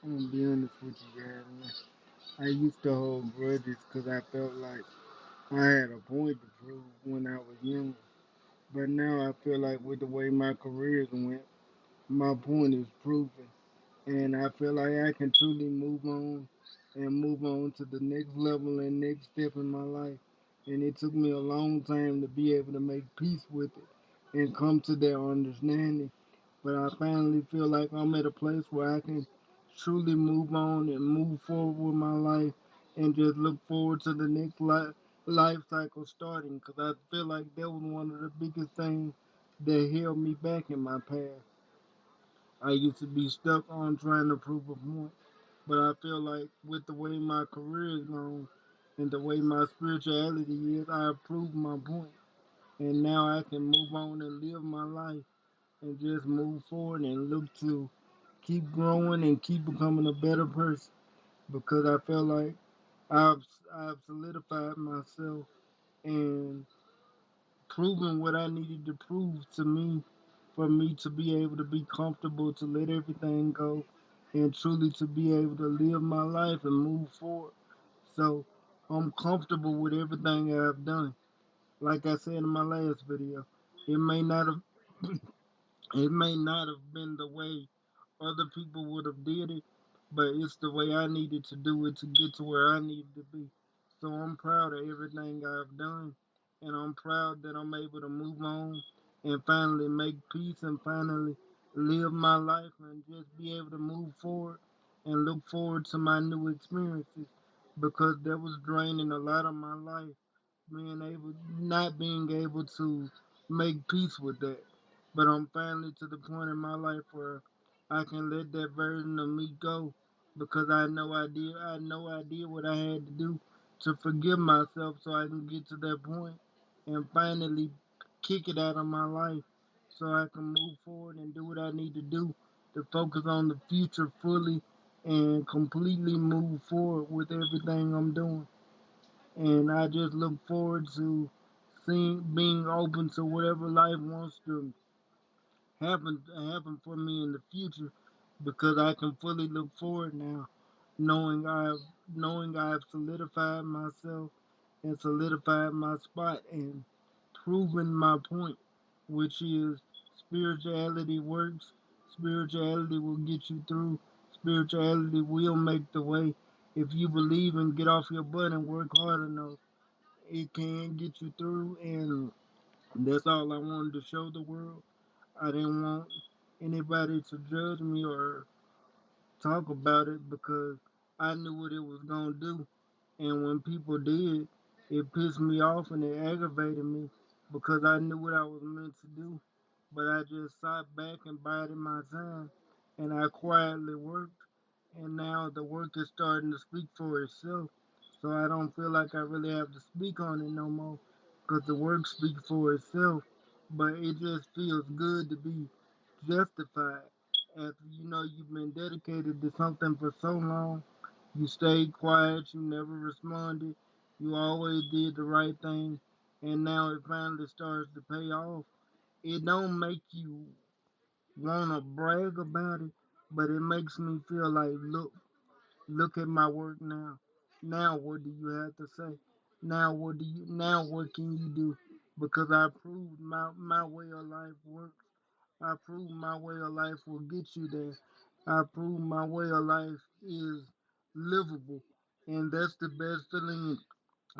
I'm gonna be honest with you guys, man. I used to hold grudges because I felt like I had a point to prove when I was young. But now I feel like with the way my careers went, my point is proven. And I feel like I can truly move on to the next level and next step in my life. And it took me a long time to be able to make peace with it and come to that understanding. But I finally feel like I'm at a place where I can truly move on and move forward with my life and just look forward to the next life cycle starting because I feel like that was one of the biggest things that held me back in my past. I used to be stuck on trying to prove a point, but I feel like with the way my career is going and the way my spirituality is, I have proved my point. And now I can move on and live my life and just move forward and look to keep growing and keep becoming a better person because I feel like I've I've solidified myself and proven what I needed to prove to me for me to be able to be comfortable to let everything go and truly to be able to live my life and move forward. So I'm comfortable with everything I've done. Like I said in my last video, it may not have it may not have been the way other people would have did it, but it's the way I needed to do it to get to where I needed to be. So I'm proud of everything I've done, and I'm proud that I'm able to move on and finally make peace and finally live my life and just be able to move forward and look forward to my new experiences because that was draining a lot of my life being able not being able to make peace with that. But I'm finally to the point in my life where I can let that version of me go because I did what I had to do to forgive myself so I can get to that point and finally kick it out of my life so I can move forward and do what I need to do to focus on the future fully and completely move forward with everything I'm doing. And I just look forward to seeing being open to whatever life wants to happen for me in the future because I can fully look forward now, knowing I've solidified myself and solidified my spot and proven my point, which is spirituality works, spirituality will get you through, spirituality will make the way. If you believe and get off your butt and work hard enough, it can get you through, and that's all I wanted to show the world. I didn't want anybody to judge me or talk about it because I knew what it was gonna do. And when people did, it pissed me off and it aggravated me because I knew what I was meant to do. But I just sat back and bided my time and I quietly worked. And now the work is starting to speak for itself. So I don't feel like I really have to speak on it no more because the work speaks for itself. But it just feels good to be justified after you know you've been dedicated to something for so long. You stayed quiet, you never responded, you always did the right thing, and now it finally starts to pay off. It don't make you wanna brag about it, but it makes me feel like look at my work now. Now what do you have to say? Now what can you do? Because I proved my way of life works. I proved my way of life will get you there. I proved my way of life is livable. And that's the best feeling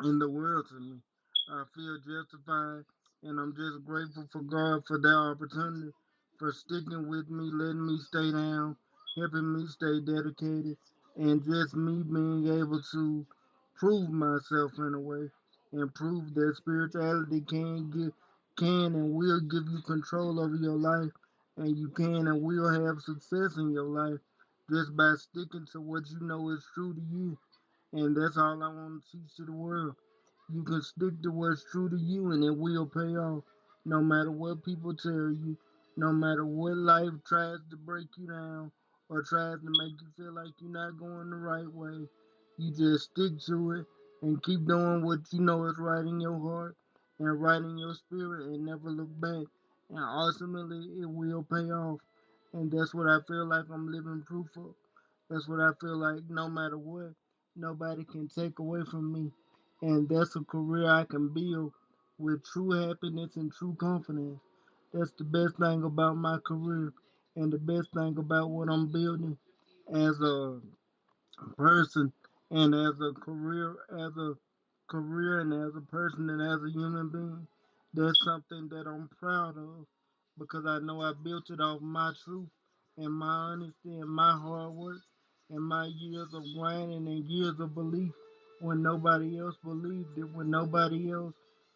in the world to me. I feel justified, and I'm just grateful for God for that opportunity, for sticking with me, letting me stay down, helping me stay dedicated, and just me being able to prove myself in a way and prove that spirituality can and will give you control over your life, and you can and will have success in your life just by sticking to what you know is true to you. And that's all I want to teach to the world. You can stick to what's true to you and it will pay off. No matter what people tell you, no matter what life tries to break you down or tries to make you feel like you're not going the right way, you just stick to it and keep doing what you know is right in your heart and right in your spirit and never look back. And ultimately, it will pay off. And that's what I feel like I'm living proof of. That's what I feel like. No matter what, nobody can take away from me, and that's a career I can build with true happiness and true confidence. That's the best thing about my career, and the best thing about what I'm building as a person and as a career and as a person and as a human being. That's something that I'm proud of because I know I built it off my truth and my honesty and my hard work and my years of grinding and years of belief when nobody else believed it, when nobody else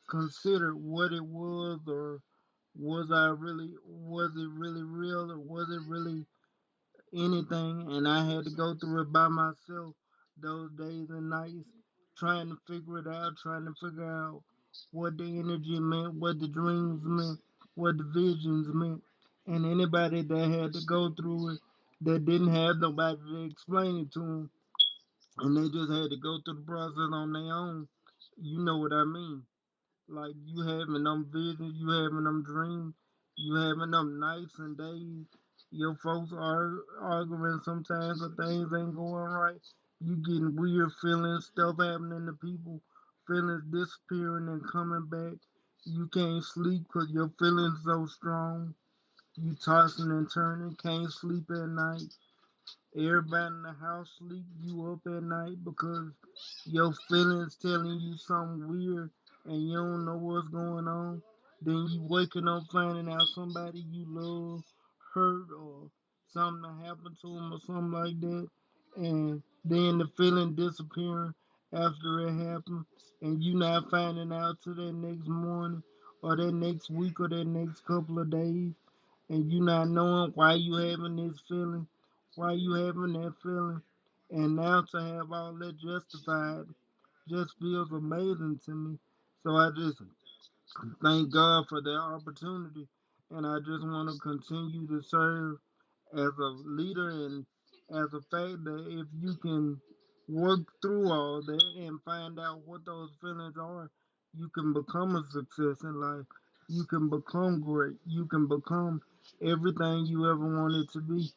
considered what it was, or was it really real, or was it really anything, and I had to go through it by myself those days and nights, trying to figure it out, trying to figure out what the energy meant, what the dreams meant, what the visions meant. And anybody that had to go through it that didn't have nobody to explain it to them, and they just had to go through the process on their own, you know what I mean. Like you having them visions, you having them dreams, you having them nights and days. Your folks are arguing sometimes, or things ain't going right. You getting weird feelings, stuff happening to people, feelings disappearing and coming back. You can't sleep 'cause your feelings so strong. You tossing and turning, can't sleep at night. Everybody in the house sleep you up at night because your feelings telling you something weird and you don't know what's going on. Then you waking up finding out somebody you love hurt, or something happened to them or something like that. And then the feeling disappearing after it happened, and you not finding out till that next morning or that next week or that next couple of days, and you not knowing why you having this feeling, why you having that feeling, and now to have all that justified just feels amazing to me. So I just thank God for that opportunity, and I just want to continue to serve as a leader, and as a fact that if you can work through all that and find out what those feelings are, you can become a success in life. You can become great. You can become everything you ever wanted to be.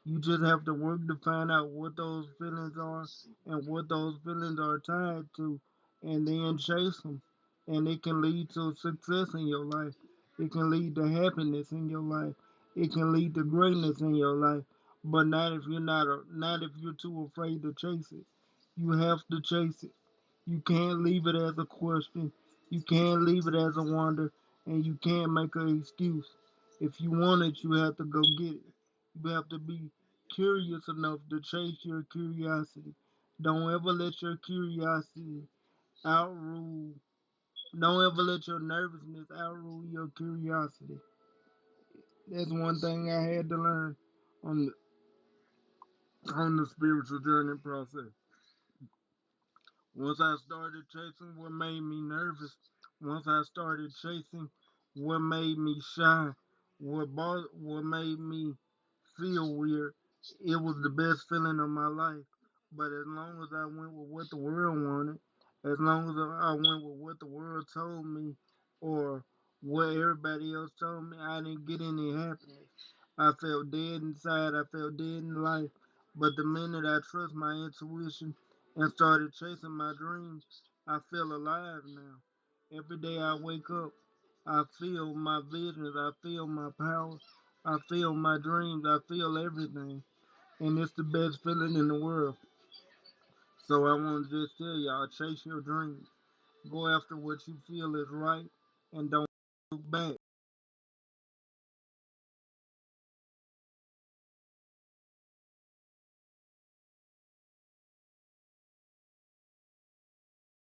You just have to work to find out what those feelings are and what those feelings are tied to, and then chase them. And it can lead to success in your life. It can lead to happiness in your life. It can lead to greatness in your life, but not if you're too afraid to chase it. You have to chase it. You can't leave it as a question. You can't leave it as a wonder, and you can't make an excuse. If you want it, you have to go get it. You have to be curious enough to chase your curiosity. Don't ever let your curiosity outrule. Don't ever let your nervousness outrule your curiosity. That's one thing I had to learn on the spiritual journey process. Once I started chasing what made me nervous, once I started chasing what made me shy, what made me feel weird, it was the best feeling of my life. But as long as I went with what the world wanted, as long as I went with what the world told me, or what everybody else told me, I didn't get any happiness. I felt dead inside. I felt dead in life. But the minute I trust my intuition and started chasing my dreams, I feel alive now. Every day I wake up, I feel my visions, I feel my power, I feel my dreams, I feel everything. And it's the best feeling in the world. So I want to just tell y'all, chase your dreams. Go after what you feel is right, and don't look back.